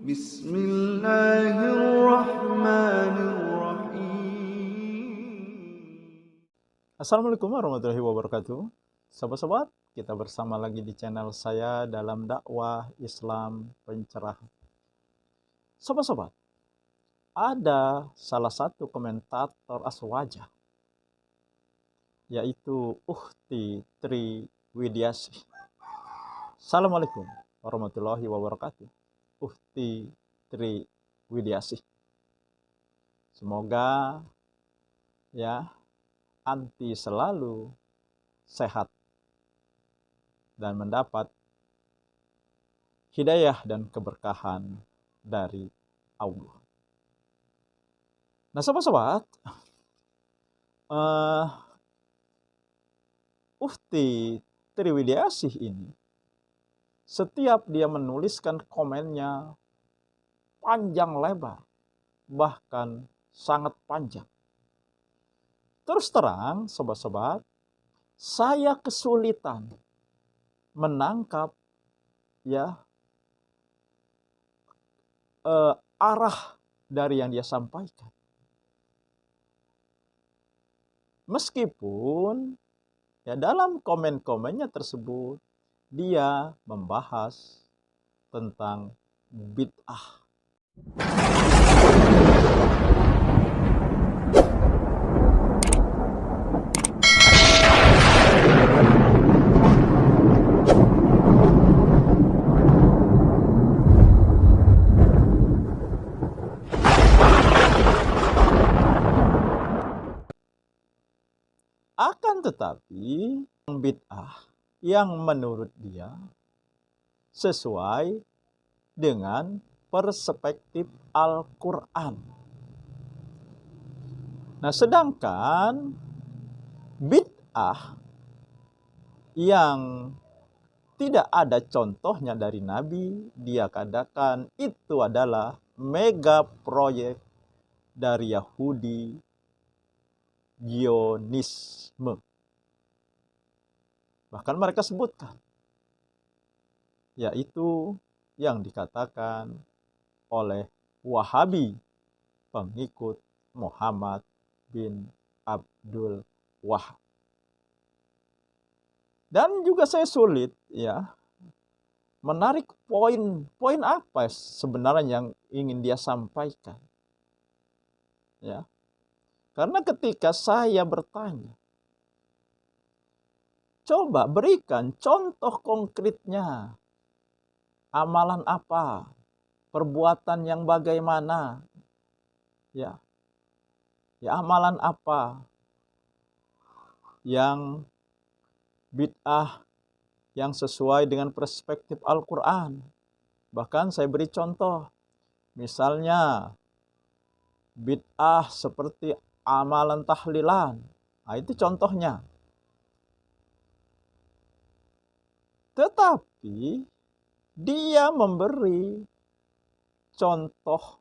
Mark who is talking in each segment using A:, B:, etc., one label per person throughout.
A: Bismillahirrahmanirrahim. Assalamualaikum warahmatullahi wabarakatuh. Sobat-sobat, kita bersama lagi di channel saya dalam dakwah Islam pencerah. Sobat-sobat, ada salah satu komentator Aswaja, yaitu Ukhti Tri Widiasih. Assalamualaikum warahmatullahi wabarakatuh. Ukhti Tri Widiasih. Semoga ya anti selalu sehat dan mendapat hidayah dan keberkahan dari Allah. Nah, sobat-sobat, Ukhti Tri Widiasih ini, setiap dia menuliskan komennya panjang lebar, bahkan sangat panjang. Terus terang, sobat-sobat, saya kesulitan menangkap arah dari yang dia sampaikan. Meskipun dalam komen-komennya tersebut dia membahas tentang bid'ah. Akan tetapi bid'ah yang menurut dia sesuai dengan perspektif Al-Quran. Nah, sedangkan bid'ah yang tidak ada contohnya dari Nabi, dia katakan itu adalah mega proyek dari Yahudi Zionisme. Bahkan mereka sebutkan, yaitu yang dikatakan oleh Wahabi, pengikut Muhammad bin Abdul Wahab. Dan juga saya sulit menarik poin apa sebenarnya yang ingin dia sampaikan. Ya. Karena ketika saya bertanya, coba berikan contoh konkretnya. Amalan apa? Perbuatan yang bagaimana? Ya amalan apa? Yang bid'ah yang sesuai dengan perspektif Al-Quran. Bahkan saya beri contoh. Misalnya bid'ah seperti amalan tahlilan. Nah, itu contohnya. Tetapi dia memberi contoh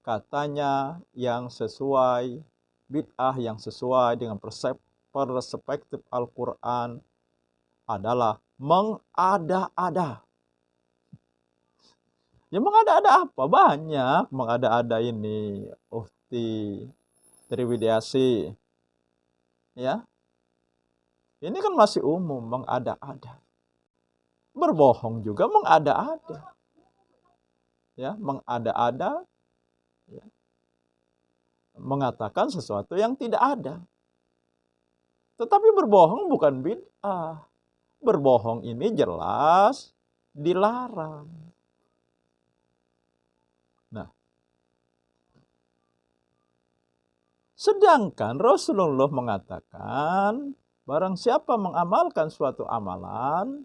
A: katanya yang sesuai, bid'ah yang sesuai dengan perspektif Al-Quran adalah mengada-ada. Ya mengada-ada apa? Banyak mengada-ada ini. Ukhti Tri Widiasih. Ya. Ini kan masih umum mengada-ada. Berbohong juga mengada-ada. Ya, mengada-ada. Ya. Mengatakan sesuatu yang tidak ada. Tetapi berbohong bukan bid'ah. Berbohong ini jelas dilarang. Nah, sedangkan Rasulullah mengatakan, barang siapa mengamalkan suatu amalan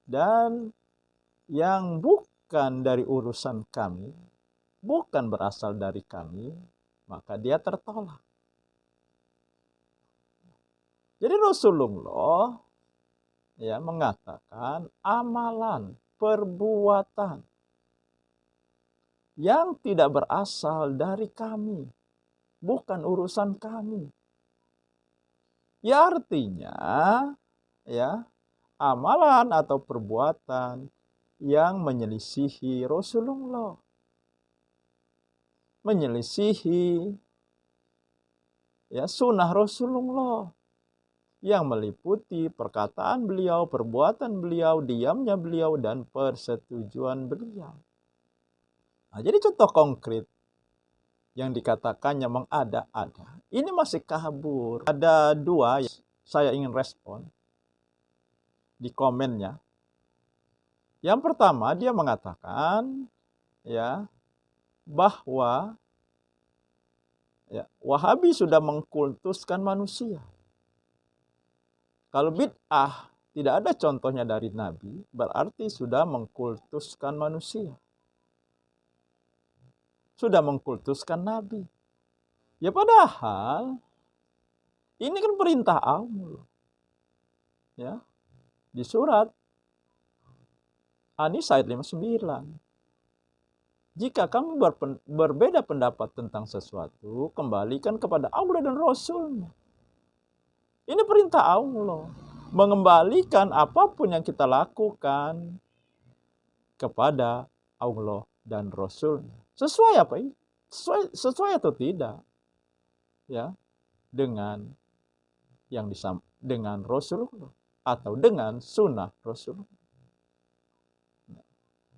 A: dan yang bukan dari urusan kami, bukan berasal dari kami, maka dia tertolak. Jadi Rasulullah mengatakan amalan, perbuatan yang tidak berasal dari kami, bukan urusan kami. Ya artinya, amalan atau perbuatan yang menyelisihi Rasulullah, menyelisihi sunnah Rasulullah yang meliputi perkataan beliau, perbuatan beliau, diamnya beliau, dan persetujuan beliau. Nah, jadi contoh konkret yang dikatakannya mengada-ada, ini masih kabur. Ada dua yang saya ingin respon di komennya. Yang pertama, dia mengatakan bahwa Wahabi sudah mengkultuskan manusia. Kalau bid'ah tidak ada contohnya dari Nabi, berarti sudah mengkultuskan manusia. Sudah mengkultuskan Nabi. Ya padahal ini kan perintah Allah. Ya. Di surat An-Nisa ayat 59. Jika kamu berbeda pendapat tentang sesuatu, kembalikan kepada Allah dan Rasul-Nya. Ini perintah Allah. Mengembalikan apapun yang kita lakukan kepada Allah dan Rasul-Nya. Sesuai apa ini? Sesuai atau tidak? Ya, dengan dengan Rasulullah atau dengan sunnah Rasulullah.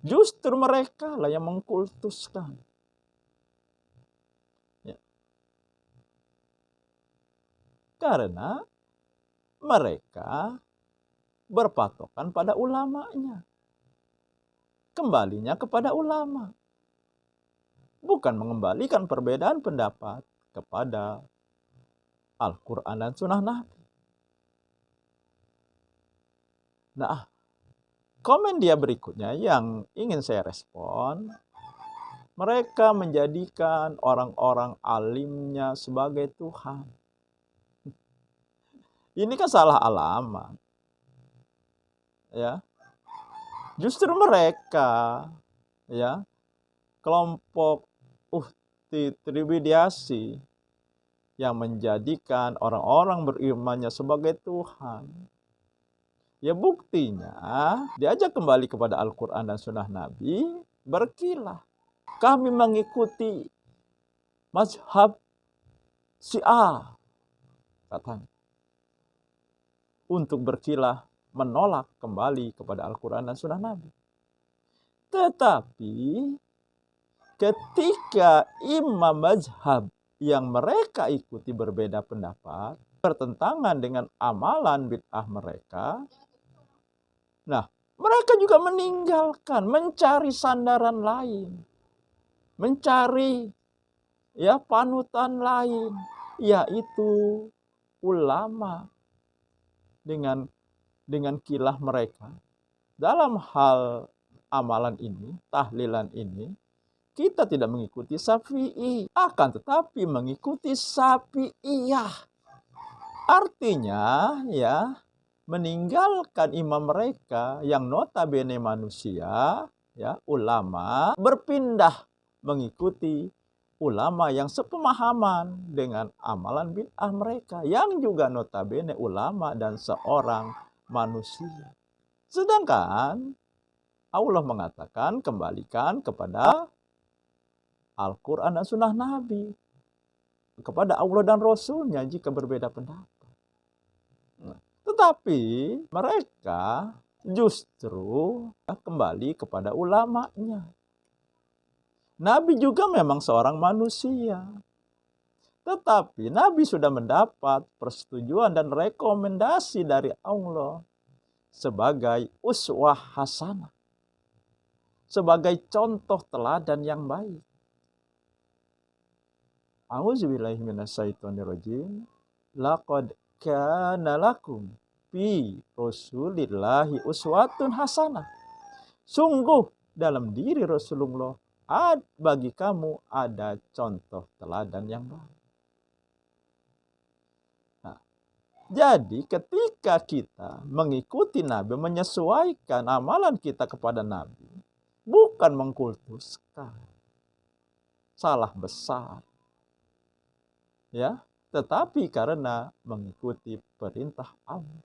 A: Justru mereka lah yang mengkultuskan. Ya. Karena mereka berpatokan pada ulamanya. Kembalinya kepada ulama. Bukan mengembalikan perbedaan pendapat kepada Al-Quran dan Sunnah Nabi. Nah, komen dia berikutnya yang ingin saya respon, mereka menjadikan orang-orang alimnya sebagai Tuhan. Ini kan salah alamat. Ya. Justru mereka, kelompok Tribidiyasi yang menjadikan orang-orang berimannya sebagai Tuhan. Ya buktinya, diajak kembali kepada Al-Quran dan Sunnah Nabi, berkilah. Kami mengikuti mazhab Syiah, katanya. Untuk berkilah menolak kembali kepada Al-Quran dan Sunnah Nabi. Tetapi ketika imam mazhab yang mereka ikuti berbeda pendapat, bertentangan dengan amalan bid'ah mereka, nah mereka juga meninggalkan, mencari sandaran lain, mencari panutan lain, yaitu ulama dengan kilah mereka. Dalam hal amalan ini, tahlilan ini, kita tidak mengikuti Syafi'i, akan tetapi mengikuti Syafi'iyah. Artinya meninggalkan imam mereka yang notabene manusia, ulama, berpindah mengikuti ulama yang sepemahaman dengan amalan bid'ah mereka, yang juga notabene ulama dan seorang manusia. Sedangkan Allah mengatakan kembalikan kepada Al-Quran dan Sunnah Nabi, kepada Allah dan Rasul-Nya jika berbeda pendapat. Tetapi mereka justru kembali kepada ulamanya. Nabi juga memang seorang manusia. Tetapi Nabi sudah mendapat persetujuan dan rekomendasi dari Allah sebagai uswah hasanah, sebagai contoh teladan yang baik. A'udzubillahi minasyaitonirrajim. Laqad kana lakum fi Rasulillahi uswatun hasanah. Sungguh dalam diri Rasulullah bagi kamu ada contoh teladan yang baik. Nah, jadi ketika kita mengikuti Nabi, menyesuaikan amalan kita kepada Nabi, bukan mengkultuskan, salah besar. Tetapi karena mengikuti perintah Allah.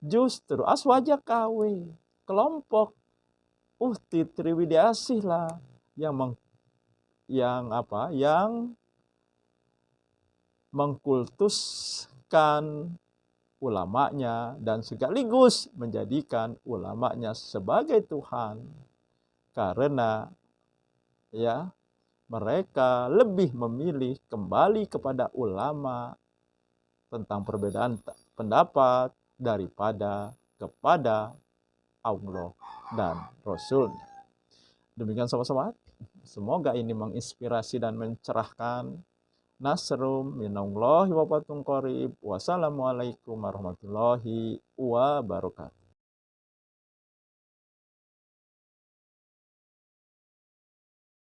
A: Justru aswaja KW, kelompok Uhti Triwidiasih lah yang mengkultuskan ulamanya dan sekaligus menjadikan ulamanya sebagai Tuhan, karena ya mereka lebih memilih kembali kepada ulama tentang perbedaan pendapat daripada kepada Allah dan Rasul. Demikian sobat-sobat, semoga ini menginspirasi dan mencerahkan. Nasrum minallahi wa fatun qarib. Wassalamualaikum warahmatullahi wabarakatuh.